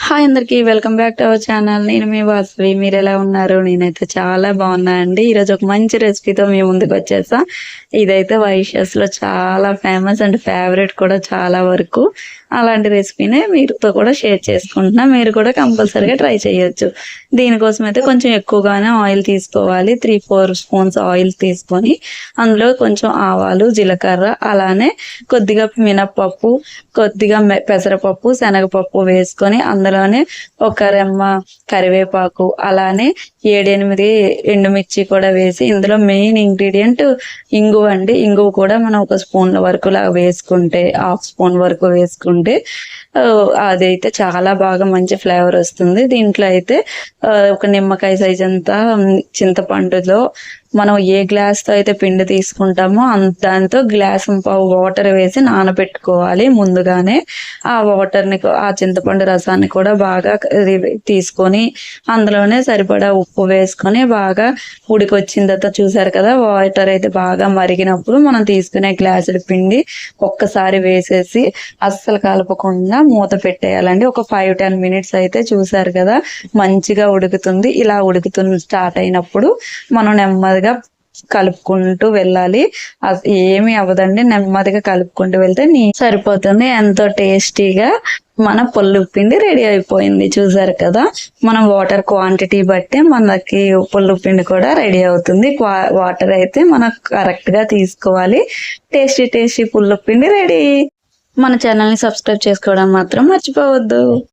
Hi అందరికి welcome back to our channel. నేను మీ వాసవి. మీరు ఎలా ఉన్నారు? నేనైతే చాలా బాగున్నా అండి. ఈరోజు ఒక మంచి రెసిపీతో మీ ముందుకు వచ్చేసా. ఇదైతే వైషస్ లో చాలా ఫేమస్ అండ్ ఫేవరెట్ కూడా చాలా వరకు. అలాంటి రెసిపీనే మీరుతో కూడా షేర్ చేసుకుంటున్నా. మీరు కూడా కంపల్సరీగా ట్రై చేయొచ్చు. దీనికోసం అయితే కొంచెం ఎక్కువగానే ఆయిల్ తీసుకోవాలి. 3-4 స్పూన్స్ ఆయిల్ తీసుకొని అందులో కొంచెం ఆవాలు, జీలకర్ర, అలానే కొద్దిగా మినప్పప్పు, కొద్దిగా పెసరపప్పు, శనగపప్పు వేసుకొని అందులోనే ఒక రెమ్మ కరివేపాకు, అలానే 7-8 ఎండుమిర్చి కూడా వేసి ఇందులో మెయిన్ ఇంగ్రీడియంట్ ఇంగువ అండి. ఇంగువ కూడా మనం ఒక స్పూన్ వరకు లాగా వేసుకుంటే, హాఫ్ స్పూన్ వరకు వేసుకుంటే అదైతే చాలా బాగా మంచి ఫ్లేవర్ వస్తుంది. దీంట్లో అయితే ఒక నిమ్మకాయ సైజ్ అంతా చింతపండులో మనం ఏ గ్లాస్ తో అయితే పిండి తీసుకుంటామో దాంతో గ్లాస్ పావు వాటర్ వేసి నానబెట్టుకోవాలి ముందుగానే. ఆ వాటర్ ని, ఆ చింతపండు రసాన్ని కూడా బాగా తీసుకొని అందులోనే సరిపడా ఉప్పు వేసుకొని బాగా ఉడికొచ్చిన తర్వాత చూసారు కదా, వాటర్ అయితే బాగా మరిగినప్పుడు మనం తీసుకునే గ్లాసుల పిండి ఒక్కసారి వేసేసి అస్సలు కలపకుండా మూత పెట్టేయాలండి. ఒక 5-10 మినిట్స్ అయితే చూసారు కదా మంచిగా ఉడుకుతుంది. ఇలా స్టార్ట్ అయినప్పుడు మనం నెమ్మదిగా కలుపుకుంటూ వెళ్ళాలి. ఏమి అవ్వదండి, నెమ్మదిగా కలుపుకుంటూ వెళ్తే సరిపోతుంది. ఎంతో టేస్టీగా మన పుల్ల పిండి రెడీ అయిపోయింది. చూసారు కదా, మనం వాటర్ క్వాంటిటీ బట్టి మనకి పుల్ల పిండి కూడా రెడీ అవుతుంది. వాటర్ అయితే మనం కరెక్ట్ గా తీసుకోవాలి. టేస్టీ పుల్ల పిండి రెడీ. మన ఛానల్ ని సబ్స్క్రైబ్ చేసుకోవడం మాత్రం మర్చిపోవద్దు.